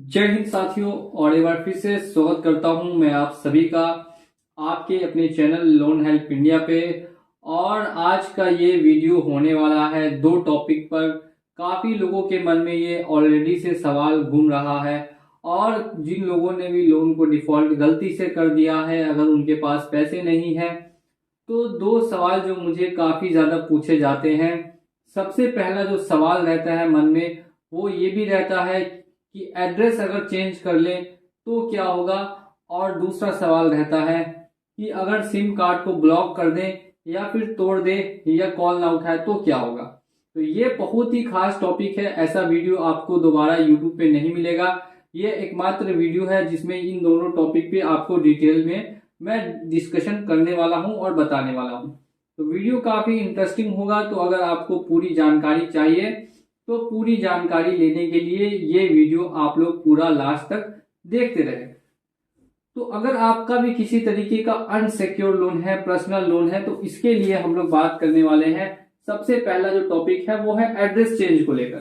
जय हिंद साथियों। और एक बार फिर से स्वागत करता हूं मैं आप सभी का आपके अपने चैनल लोन हेल्प इंडिया पे। और आज का ये वीडियो होने वाला है दो टॉपिक पर। काफी लोगों के मन में ये ऑलरेडी से सवाल घूम रहा है, और जिन लोगों ने भी लोन को डिफॉल्ट गलती से कर दिया है, अगर उनके पास पैसे नहीं है, तो दो सवाल जो मुझे काफी ज्यादा पूछे जाते हैं। सबसे पहला जो सवाल रहता है मन में वो ये भी रहता है कि एड्रेस अगर चेंज कर ले तो क्या होगा। और दूसरा सवाल रहता है कि अगर सिम कार्ड को ब्लॉक कर दें या फिर तोड़ दे या कॉल ना उठाए तो क्या होगा। तो ये बहुत ही खास टॉपिक है। ऐसा वीडियो आपको दोबारा यूट्यूब पे नहीं मिलेगा। ये एकमात्र वीडियो है जिसमें इन दोनों टॉपिक पे आपको डिटेल में मैं डिस्कशन करने वाला हूं और बताने वाला हूं। तो वीडियो काफी इंटरेस्टिंग होगा। तो अगर आपको पूरी जानकारी चाहिए तो पूरी जानकारी लेने के लिए ये वीडियो आप लोग पूरा लास्ट तक देखते रहे। तो अगर आपका भी किसी तरीके का अनसिक्योर लोन है, पर्सनल लोन है, तो इसके लिए हम लोग बात करने वाले हैं। सबसे पहला जो टॉपिक है वो है एड्रेस चेंज को लेकर।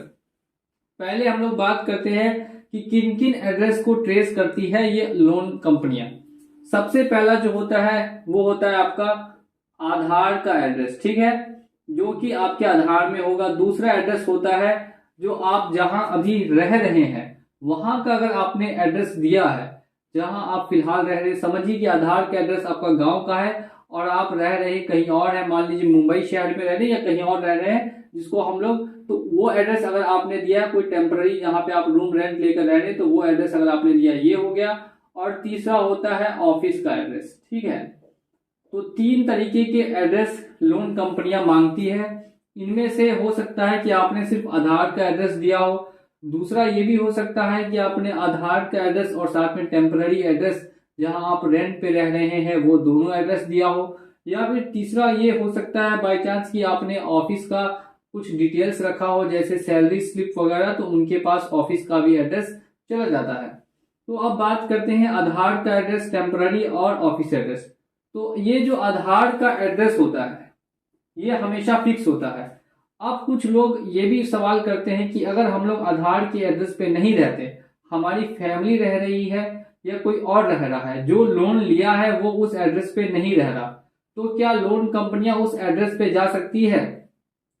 पहले हम लोग बात करते हैं कि किन किन एड्रेस को ट्रेस करती है ये लोन कंपनियां। सबसे पहला जो होता है वो होता है आपका आधार का एड्रेस, ठीक है, जो कि आपके आधार में होगा। दूसरा एड्रेस होता है जो आप जहां अभी रह रहे हैं वहां का अगर आपने एड्रेस दिया है, जहां आप फिलहाल रह रहे, समझिए कि आधार का एड्रेस आपका गांव का है और आप रह रहे कहीं और है, मान लीजिए मुंबई शहर में रह रहे हैं या कहीं और रह रहे हैं जिसको हम लोग, तो वो एड्रेस अगर आपने दिया है कोई टेम्पररी जहां पे आप रूम रेंट लेकर रह रहे हैं, तो वो एड्रेस अगर आपने दिया, ये हो गया। और तीसरा होता है ऑफिस का एड्रेस, ठीक है। तो तीन तरीके के एड्रेस लोन कंपनियां मांगती है। इनमें से हो सकता है कि आपने सिर्फ आधार का एड्रेस दिया हो, दूसरा ये भी हो सकता है कि आपने आधार का एड्रेस और साथ में टेम्पररी एड्रेस जहां आप रेंट पे रह रहे हैं वो दोनों एड्रेस दिया हो, या फिर तीसरा ये हो सकता है बाय चांस कि आपने ऑफिस का कुछ डिटेल्स रखा हो जैसे सैलरी स्लिप वगैरह, तो उनके पास ऑफिस का भी एड्रेस चला जाता है। तो अब बात करते हैं आधार का एड्रेस, टेम्पररी और ऑफिस एड्रेस। तो ये जो आधार का एड्रेस होता है ये हमेशा फिक्स होता है। अब कुछ लोग ये भी सवाल करते हैं कि अगर हम लोग आधार के एड्रेस पे नहीं रहते, हमारी फैमिली रह रही है या कोई और रह रहा है, जो लोन लिया है वो उस एड्रेस पे नहीं रह रहा, तो क्या लोन कंपनियां उस एड्रेस पे जा सकती है?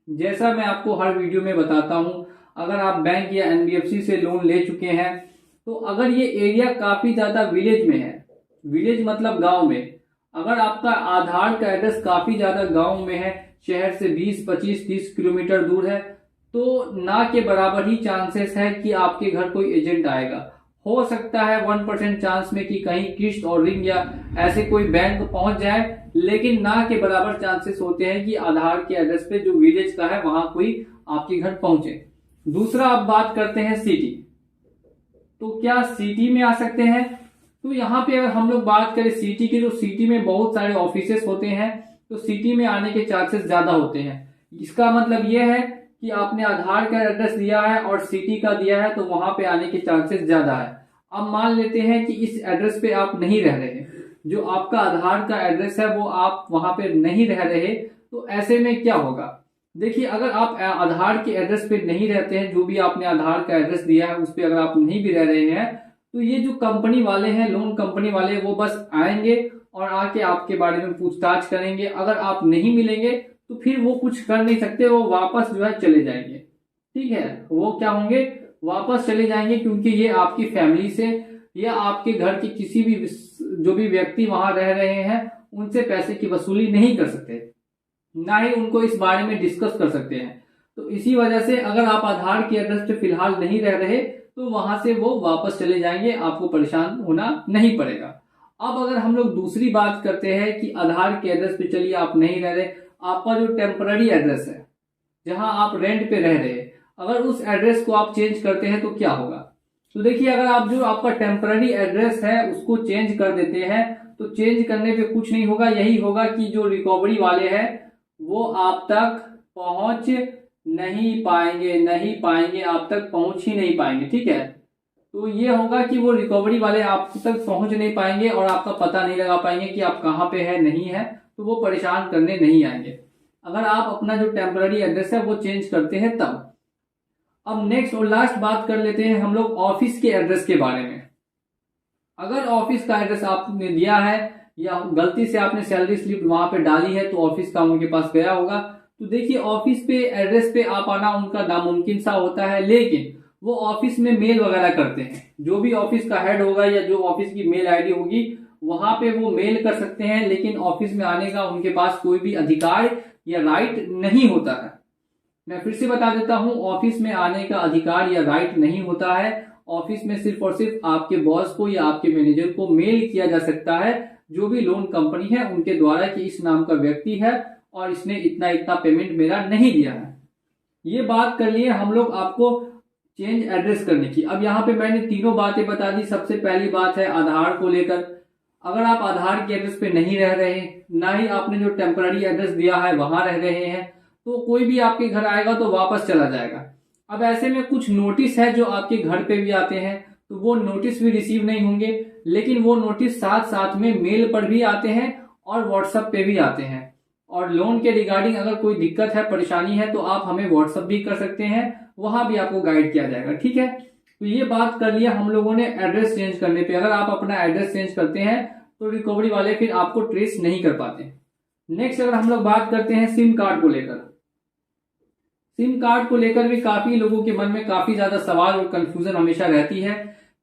जैसा मैं आपको हर वीडियो में बताता हूं, अगर आप बैंक या एनबीएफसी से लोन ले चुके हैं, तो अगर ये एरिया काफी ज्यादा विलेज में है, विलेज मतलब गांव में, अगर आपका आधार का एड्रेस काफी ज्यादा गांव में है, शहर से 20, 25, 30 किलोमीटर दूर है, तो ना के बराबर ही चांसेस है कि आपके घर कोई एजेंट आएगा। हो सकता है 1% चांस में कि कहीं किस्त और रिंग या ऐसे कोई बैंक पहुंच जाए, लेकिन ना के बराबर चांसेस होते हैं कि आधार के एड्रेस पे जो विलेज का है वहां कोई आपके घर पहुंचे। दूसरा अब बात करते हैं सिटी। तो क्या सिटी में आ सकते हैं? तो यहाँ पे अगर हम लोग बात करें सिटी की, तो सिटी में बहुत सारे ऑफिसेस होते हैं, तो सिटी में आने के चांसेस ज्यादा होते हैं। इसका मतलब यह है कि आपने आधार का एड्रेस दिया है और सिटी का दिया है, तो वहां पे आने के चांसेस ज्यादा है। अब मान लेते हैं कि इस एड्रेस पे आप नहीं रह रहे, जो आपका आधार का एड्रेस है वो आप वहां पे नहीं रह रहे, तो ऐसे में क्या होगा? देखिए, अगर आप आधार के एड्रेस पे नहीं रहते हैं, जो भी आपने आधार का एड्रेस दिया है उस पर अगर आप नहीं भी रह रहे हैं, तो ये जो कंपनी वाले हैं, लोन कंपनी वाले, वो बस आएंगे और आके आपके बारे में पूछताछ करेंगे। अगर आप नहीं मिलेंगे तो फिर वो कुछ कर नहीं सकते, वो वापस जो है चले जाएंगे, ठीक है। वो क्या होंगे? वापस चले जाएंगे, क्योंकि ये आपकी फैमिली से या आपके घर के किसी भी जो भी व्यक्ति वहां रह रहे हैं उनसे पैसे की वसूली नहीं कर सकते, ना ही उनको इस बारे में डिस्कस कर सकते हैं। तो इसी वजह से अगर आप आधार के एड्रेस पे फिलहाल नहीं रह रहे तो वहां से वो वापस चले जाएंगे, आपको परेशान होना नहीं पड़ेगा। अब अगर हम लोग दूसरी बात करते हैं कि आधार के एड्रेस पे चलिए आप नहीं रह रहे, आपका जो टेम्पररी एड्रेस है जहां आप रेंट पे रह रहे, अगर उस एड्रेस को आप चेंज करते हैं तो क्या होगा? तो देखिए, अगर आप जो आपका टेम्पररी एड्रेस है उसको चेंज कर देते हैं, तो चेंज करने पे कुछ नहीं होगा। यही होगा कि जो रिकवरी वाले हैं वो आप तक पहुंच नहीं पाएंगे, आप तक पहुंच ही नहीं पाएंगे, ठीक है। तो ये होगा कि वो रिकवरी वाले आप तक पहुंच नहीं पाएंगे और आपका पता नहीं लगा पाएंगे कि आप कहाँ पे है, नहीं है, तो वो परेशान करने नहीं आएंगे अगर आप अपना जो टेम्पररी एड्रेस है वो चेंज करते हैं तब। अब नेक्स्ट और लास्ट बात कर लेते हैं हम लोग ऑफिस के एड्रेस के बारे में। अगर ऑफिस का एड्रेस आपने दिया है या गलती से आपने सैलरी स्लिप वहां पे डाली है तो ऑफिस का उनके पास गया होगा, तो देखिए ऑफिस पे एड्रेस पे आ पाना उनका नामुमकिन सा होता है, लेकिन वो ऑफिस में मेल वगैरह करते हैं। जो भी ऑफिस का हेड होगा या जो ऑफिस की मेल आईडी होगी वहां पे वो मेल कर सकते हैं, लेकिन ऑफिस में आने का उनके पास कोई भी अधिकार या राइट नहीं होता है। मैं फिर से बता देता हूं, ऑफिस में आने का अधिकार या राइट नहीं होता है। ऑफिस में सिर्फ और सिर्फ आपके बॉस को या आपके मैनेजर को मेल किया जा सकता है, जो भी लोन कंपनी है उनके द्वारा, कि इस नाम का व्यक्ति है और इसने इतना इतना पेमेंट मेरा नहीं दिया है। ये बात कर लिए हम लोग आपको चेंज एड्रेस करने की। अब यहाँ पे मैंने तीनों बातें बता दी। सबसे पहली बात है आधार को लेकर। अगर आप आधार के एड्रेस पे नहीं रह रहे हैं, ना ही आपने जो टेम्पररी एड्रेस दिया है वहां रह रहे हैं, तो कोई भी आपके घर आएगा तो वापस चला जाएगा। अब ऐसे में कुछ नोटिस है जो आपके घर पे भी आते हैं, तो वो नोटिस भी रिसीव नहीं होंगे, लेकिन वो नोटिस साथ साथ में मेल पर भी आते हैं और व्हाट्सएप पे भी आते हैं। और लोन के रिगार्डिंग अगर कोई दिक्कत है, परेशानी है, तो आप हमें व्हाट्सएप भी कर सकते हैं, वहां भी आपको गाइड किया जाएगा। ठीक है, तो ये बात कर लिया हम लोगों ने एड्रेस चेंज करने पे। अगर आप अपना एड्रेस चेंज करते हैं तो रिकवरी वाले फिर आपको ट्रेस नहीं कर पाते। नेक्स्ट अगर हम लोग बात करते हैं सिम कार्ड को लेकर। सिम कार्ड को लेकर भी काफी लोगों के मन में काफी ज्यादा सवाल और कंफ्यूजन हमेशा रहती है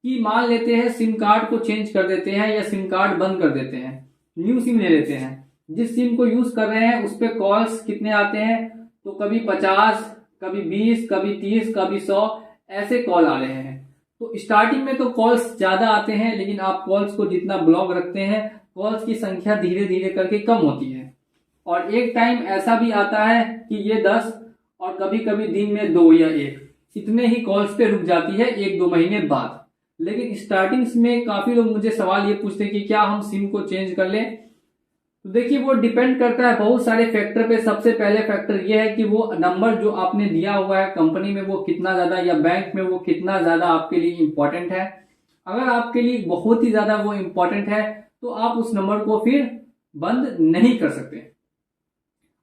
कि मान लेते हैं सिम कार्ड को चेंज कर देते हैं या सिम कार्ड बंद कर देते हैं, न्यू सिम ले लेते हैं। जिस सिम को यूज कर रहे हैं उस पे कॉल्स कितने आते हैं, तो कभी 50, कभी 20, कभी 30, कभी 100 ऐसे कॉल आ रहे हैं। तो स्टार्टिंग में तो कॉल्स ज्यादा आते हैं, लेकिन आप कॉल्स को जितना ब्लॉक रखते हैं कॉल्स की संख्या धीरे धीरे करके कम होती है। और एक टाइम ऐसा भी आता है कि ये 10 और कभी कभी दिन में 2 या 1 इतने ही कॉल्स पे रुक जाती है 1-2 महीने बाद। लेकिन स्टार्टिंग्स में काफी लोग मुझे सवाल ये पूछते हैं कि क्या हम सिम को चेंज कर लें। तो देखिए वो डिपेंड करता है बहुत सारे फैक्टर पे। सबसे पहले फैक्टर ये है कि वो नंबर जो आपने दिया हुआ है कंपनी में वो कितना ज्यादा या बैंक में वो कितना ज्यादा आपके लिए इंपॉर्टेंट है। अगर आपके लिए बहुत ही ज्यादा वो इंपॉर्टेंट है तो आप उस नंबर को फिर बंद नहीं कर सकते।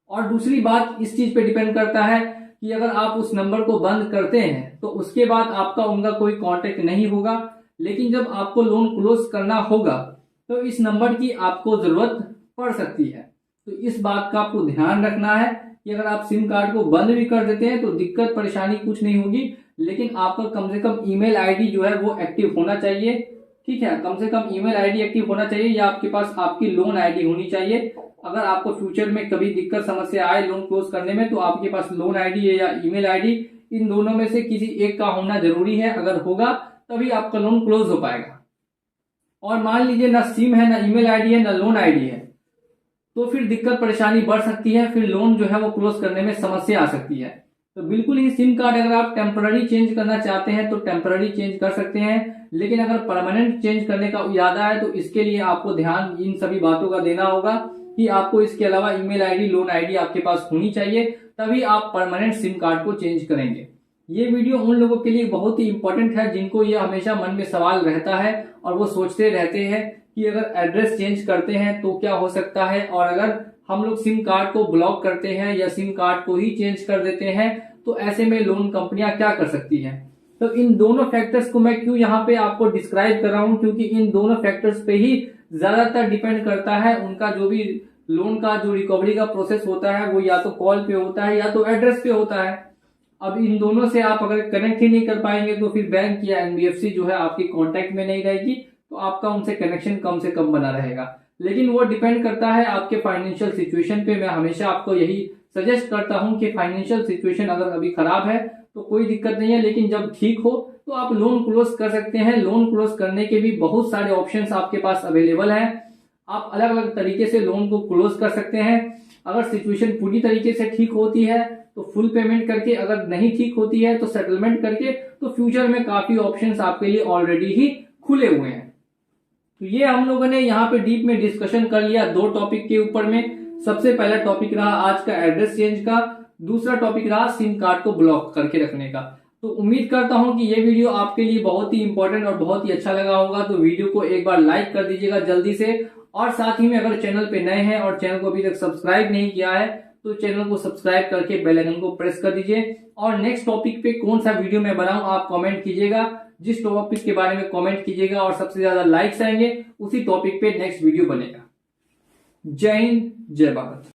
और दूसरी बात इस चीज पे डिपेंड करता है कि अगर आप उस नंबर को बंद करते हैं तो उसके बाद आपका उनका कोई कांटेक्ट नहीं होगा, लेकिन जब आपको लोन क्लोज करना होगा तो इस नंबर की आपको जरूरत पड़ सकती है। तो इस बात का आपको ध्यान रखना है कि अगर आप सिम कार्ड को बंद भी कर देते हैं तो दिक्कत परेशानी कुछ नहीं होगी, लेकिन आपका कम से कम ईमेल आईडी जो है वो एक्टिव होना चाहिए। ठीक है, कम से कम ईमेल आईडी एक्टिव होना चाहिए या आपके पास आपकी लोन आईडी होनी चाहिए। अगर आपको फ्यूचर में कभी दिक्कत समस्या आए लोन क्लोज करने में तो आपके पास लोन आईडी या ईमेल आईडी, इन दोनों में से किसी एक का होना जरूरी है। अगर होगा तभी आपका लोन क्लोज हो पाएगा। और मान लीजिए ना सिम है, ना ईमेल आईडी है, ना लोन आईडी है, तो फिर दिक्कत परेशानी बढ़ सकती है, फिर लोन जो है वो क्लोज करने में समस्या आ सकती है। तो बिल्कुल ही सिम कार्ड अगर आप टेम्पररी चेंज करना चाहते हैं तो टेम्पररी चेंज कर सकते हैं, लेकिन अगर परमानेंट चेंज करने का इरादा है तो इसके लिए आपको ध्यान इन सभी बातों का देना होगा कि आपको इसके अलावा ईमेल आईडी, लोन आईडी आपके पास होनी चाहिए, तभी आप परमानेंट सिम कार्ड को चेंज करेंगे। ये वीडियो उन लोगों के लिए बहुत ही इंपॉर्टेंट है जिनको ये हमेशा मन में सवाल रहता है और वो सोचते रहते हैं कि अगर एड्रेस चेंज करते हैं तो क्या हो सकता है, और अगर हम लोग सिम कार्ड को ब्लॉक करते हैं या सिम कार्ड को ही चेंज कर देते हैं तो ऐसे में लोन कंपनियां क्या कर सकती हैं। तो इन दोनों फैक्टर्स को मैं क्यों यहाँ पे आपको डिस्क्राइब कर रहा हूँ, क्योंकि इन दोनों फैक्टर्स पे ही ज्यादातर डिपेंड करता है उनका जो भी लोन का जो रिकवरी का प्रोसेस होता है वो या तो कॉल पे होता है या तो एड्रेस पे होता है। अब इन दोनों से आप अगर कनेक्ट ही नहीं कर पाएंगे तो फिर बैंक या एनबीएफसी जो है आपकी कांटेक्ट में नहीं रहेगी, तो आपका उनसे कनेक्शन कम से कम बना रहेगा। लेकिन वो डिपेंड करता है आपके फाइनेंशियल सिचुएशन पे। मैं हमेशा आपको यही सजेस्ट करता हूं कि फाइनेंशियल सिचुएशन अगर अभी खराब है तो कोई दिक्कत नहीं है, लेकिन जब ठीक हो तो आप लोन क्लोज कर सकते हैं। लोन क्लोज करने के भी बहुत सारे ऑप्शंस आपके पास अवेलेबल हैं। आप अलग अलग तरीके से लोन को क्लोज कर सकते हैं। अगर सिचुएशन पूरी तरीके से ठीक होती है तो फुल पेमेंट करके, अगर नहीं ठीक होती है तो सेटलमेंट करके, तो फ्यूचर में काफी ऑप्शंस आपके लिए ऑलरेडी ही खुले हुए हैं। तो ये हम लोगों ने यहाँ पे डीप में डिस्कशन कर लिया 2 टॉपिक के ऊपर में। सबसे पहला टॉपिक रहा आज का एड्रेस चेंज का, दूसरा टॉपिक रहा सिम कार्ड को ब्लॉक करके रखने का। तो उम्मीद करता हूं कि ये वीडियो आपके लिए बहुत ही इंपॉर्टेंट और बहुत ही अच्छा लगा होगा। तो वीडियो को एक बार लाइक कर दीजिएगा जल्दी से, और साथ ही में अगर चैनल पे नए हैं और चैनल को अभी तक सब्सक्राइब नहीं किया है तो चैनल को सब्सक्राइब करके बेल आइकन को प्रेस कर दीजिए। और नेक्स्ट टॉपिक पे कौन सा वीडियो मैं बनाऊं आप कमेंट कीजिएगा। जिस टॉपिक के बारे में कमेंट कीजिएगा और सबसे ज्यादा लाइक्स आएंगे उसी टॉपिक पे नेक्स्ट वीडियो बनेगा। जय हिंद, जय भारत।